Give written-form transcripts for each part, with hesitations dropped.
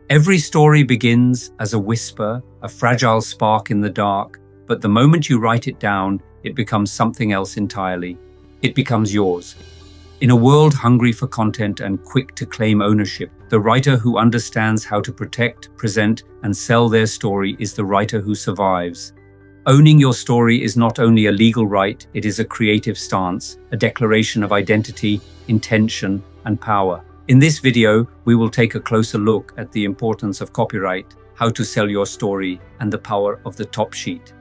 Every story begins as a whisper, a fragile spark in the dark, but the moment you write it down, it becomes something else entirely. It becomes yours. In a world hungry for content and quick to claim ownership, the writer who understands how to protect, present, and sell their story is the writer who survives. Owning your story is not only a legal right, it is a creative stance, a declaration of identity, intention, and power. In this video, we will take a closer look at the importance of copyright, how to sell your story, and the power of the top sheet.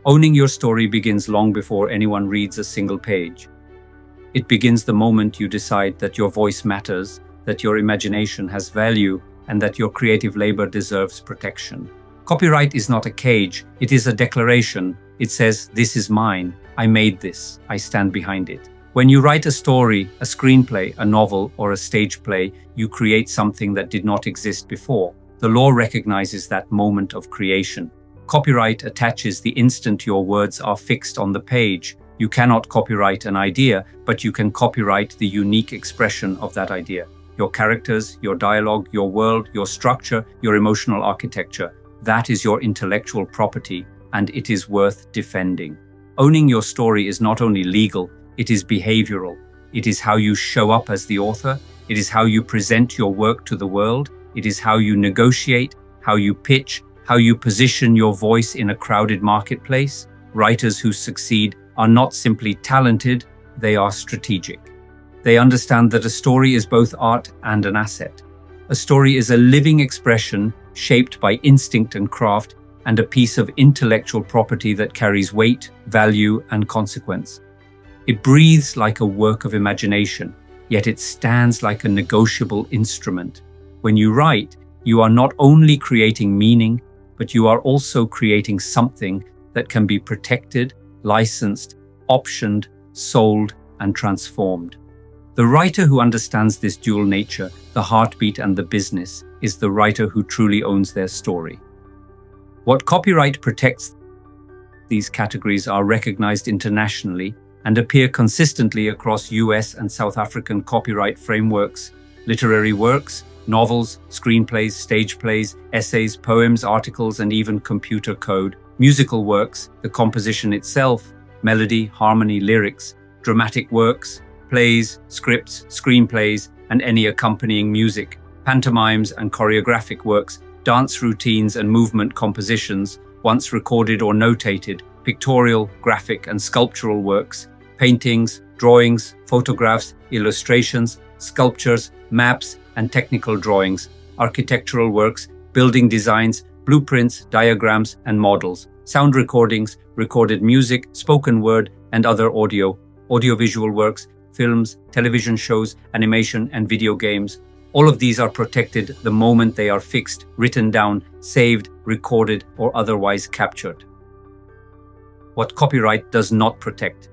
Owning your story begins long before anyone reads a single page. It begins the moment you decide that your voice matters, that your imagination has value, and that your creative labor deserves protection. Copyright is not a cage, it is a declaration. It says, "This is mine. I made this. I stand behind it." When you write a story, a screenplay, a novel, or a stage play, you create something that did not exist before. The law recognizes that moment of creation. Copyright attaches the instant your words are fixed on the page. You cannot copyright an idea, but you can copyright the unique expression of that idea. Your characters, your dialogue, your world, your structure, your emotional architecture. That is your intellectual property, and it is worth defending. Owning your story is not only legal, it is behavioral. It is how you show up as the author. It is how you present your work to the world. It is how you negotiate, how you pitch, how you position your voice in a crowded marketplace. Writers who succeed are not simply talented, they are strategic. They understand that a story is both art and an asset. A story is a living expression shaped by instinct and craft, and a piece of intellectual property that carries weight, value, and consequence. It breathes like a work of imagination, yet it stands like a negotiable instrument. When you write, you are not only creating meaning, but you are also creating something that can be protected, licensed, optioned, sold, and transformed. The writer who understands this dual nature, the heartbeat and the business, is the writer who truly owns their story. What copyright protects, these categories are recognized internationally and appear consistently across US and South African copyright frameworks. Literary works, novels, screenplays, stage plays, essays, poems, articles, and even computer code. Musical works, the composition itself, melody, harmony, lyrics, dramatic works, plays, scripts, screenplays, and any accompanying music, pantomimes and choreographic works, dance routines and movement compositions, once recorded or notated, pictorial, graphic, and sculptural works, paintings, drawings, photographs, illustrations, sculptures, maps, and technical drawings, architectural works, building designs, blueprints, diagrams, and models, sound recordings, recorded music, spoken word, and other audiovisual works, films, television shows, animation, and video games. All of these are protected the moment they are fixed, written down, saved, recorded, or otherwise captured. What copyright does not protect.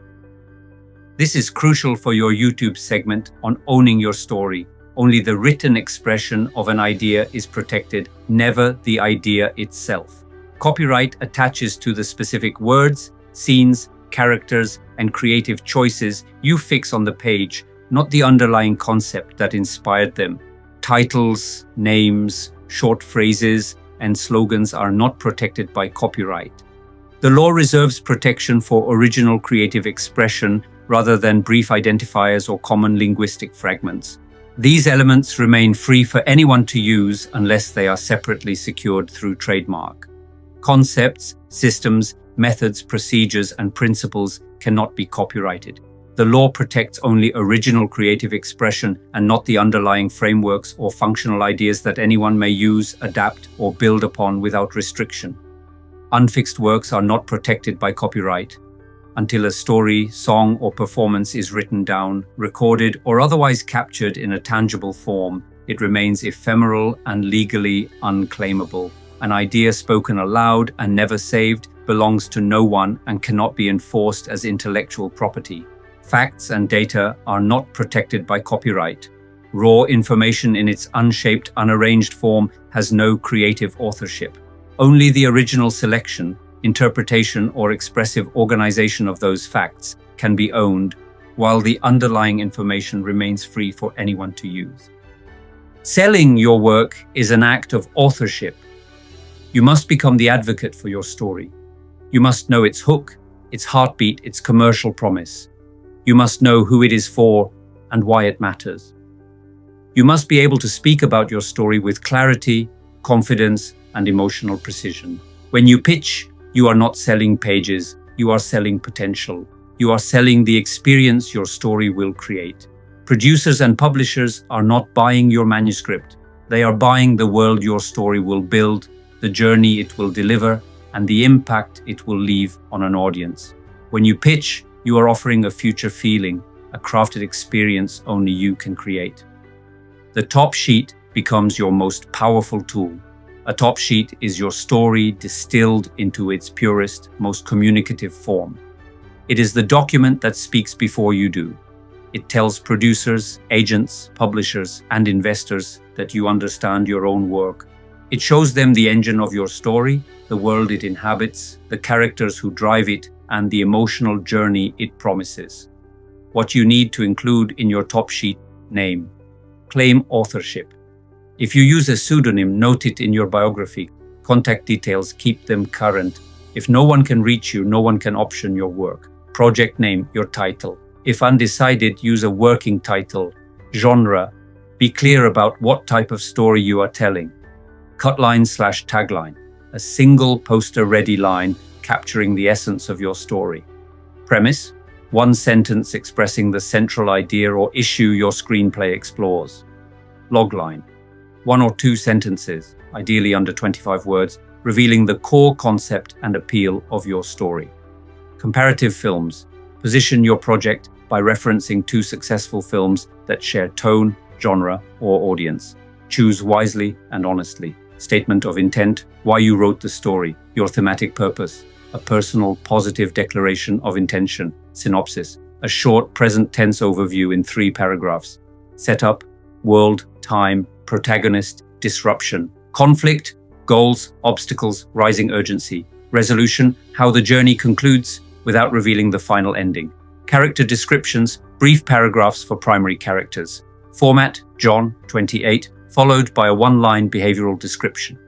This is crucial for your YouTube segment on owning your story. Only the written expression of an idea is protected, never the idea itself. Copyright attaches to the specific words, scenes, characters, and creative choices you fix on the page, not the underlying concept that inspired them. Titles, names, short phrases, and slogans are not protected by copyright. The law reserves protection for original creative expression rather than brief identifiers or common linguistic fragments. These elements remain free for anyone to use unless they are separately secured through trademark. Concepts, systems, methods, procedures, and principles cannot be copyrighted. The law protects only original creative expression and not the underlying frameworks or functional ideas that anyone may use, adapt, or build upon without restriction. Unfixed works are not protected by copyright. Until a story, song, or performance is written down, recorded, or otherwise captured in a tangible form, it remains ephemeral and legally unclaimable. An idea spoken aloud and never saved belongs to no one and cannot be enforced as intellectual property. Facts and data are not protected by copyright. Raw information in its unshaped, unarranged form has no creative authorship. Only the original selection, interpretation, or expressive organization of those facts can be owned, while the underlying information remains free for anyone to use. Selling your work is an act of authorship. You must become the advocate for your story. You must know its hook, its heartbeat, its commercial promise. You must know who it is for and why it matters. You must be able to speak about your story with clarity, confidence, and emotional precision. When you pitch, you are not selling pages, you are selling potential. You are selling the experience your story will create. Producers and publishers are not buying your manuscript. They are buying the world your story will build, the journey it will deliver, and the impact it will leave on an audience. When you pitch, you are offering a future feeling, a crafted experience only you can create. The top sheet becomes your most powerful tool. A top sheet is your story distilled into its purest, most communicative form. It is the document that speaks before you do. It tells producers, agents, publishers, and investors that you understand your own work. It shows them the engine of your story, the world it inhabits, the characters who drive it, and the emotional journey it promises. What you need to include in your top sheet: name. Claim authorship. If you use a pseudonym, note it in your biography. Contact details, keep them current. If no one can reach you, no one can option your work. Project name, your title. If undecided, use a working title. Genre. Be clear about what type of story you are telling. Cutline/tagline. A single poster-ready line capturing the essence of your story. Premise. One sentence expressing the central idea or issue your screenplay explores. Logline. 1 or 2 sentences, ideally under 25 words, revealing the core concept and appeal of your story. Comparative films. Position your project by referencing 2 successful films that share tone, genre, or audience. Choose wisely and honestly. Statement of intent, why you wrote the story, your thematic purpose. A personal, positive declaration of intention. Synopsis, a short present tense overview in 3 paragraphs. Setup, world, time, protagonist, disruption. Conflict, goals, obstacles, rising urgency. Resolution, how the journey concludes without revealing the final ending. Character descriptions, brief paragraphs for primary characters. Format, John, 28, followed by a 1-line behavioral description.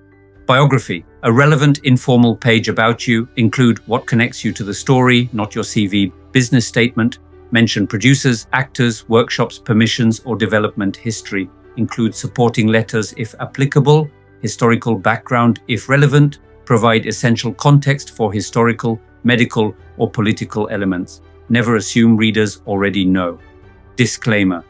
Biography, a relevant informal page about you. Include what connects you to the story, not your CV. Business statement, mention producers, actors, workshops, permissions, or development history. Include supporting letters if applicable, historical background if relevant. Provide essential context for historical, medical, or political elements. Never assume readers already know. Disclaimer.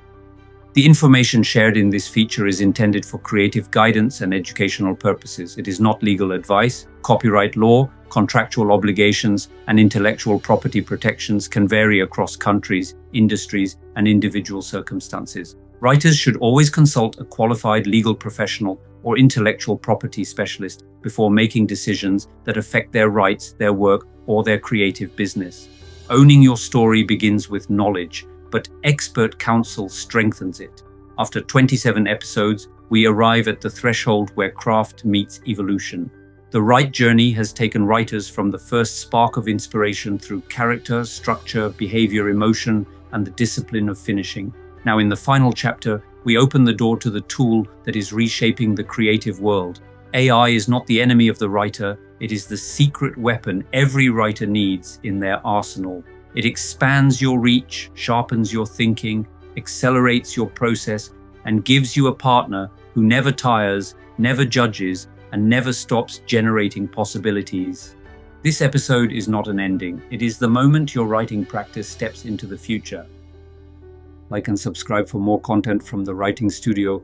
The information shared in this feature is intended for creative guidance and educational purposes. It is not legal advice. Copyright law, contractual obligations, and intellectual property protections can vary across countries, industries, and individual circumstances. Writers should always consult a qualified legal professional or intellectual property specialist before making decisions that affect their rights, their work, or their creative business. Owning your story begins with knowledge, but expert counsel strengthens it. After 27 episodes, we arrive at the threshold where craft meets evolution. The right journey has taken writers from the first spark of inspiration through character, structure, behavior, emotion, and the discipline of finishing. Now, in the final chapter, we open the door to the tool that is reshaping the creative world. AI is not the enemy of the writer, it is the secret weapon every writer needs in their arsenal. It expands your reach, sharpens your thinking, accelerates your process, and gives you a partner who never tires, never judges, and never stops generating possibilities. This episode is not an ending. It is the moment your writing practice steps into the future. Like and subscribe for more content from the Writing Studio.